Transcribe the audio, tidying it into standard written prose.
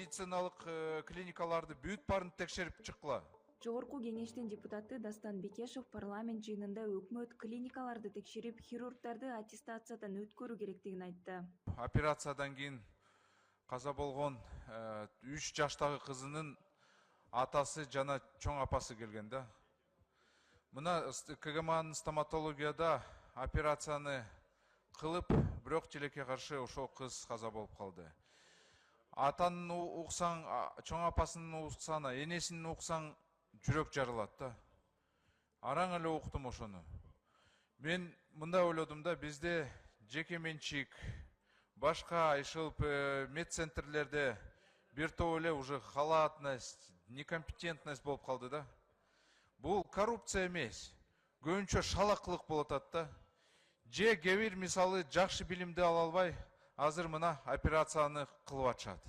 медициналык клиникаларды бүт барын текшерип чыккыла. Жогорку кеңештин депутаты Дастан Бекешев парламент жыйынында өкмөт клиникаларды текшерип, хирургдарды аттестациядан өткөрүү керектигин айтты. Операциядан кийин каза болгон 3 жаштагы кызынын атасы жана чоң апасы келген да. Мына КГМАнын стоматологияда операцияны кылып, бирок желекке каршы ошол кыз каза болуп калды. Атанын уксаң, чоң апасынын уксаң, энесинин уксаң, жүрөк жарылат да. Араң эле уктум ошону. Мен мындай ойлодум да, бизде жеке менчик, башка ишыл медцентрлерде бир топ эле уже халатность, некомпетентность болуп калды да. Бул коррупция эмес, көбүнчө шалакылык болуп атат да. Же кээ бир мисалы жакшы билимди ала албай, азыр мына операцияны кылып атышат.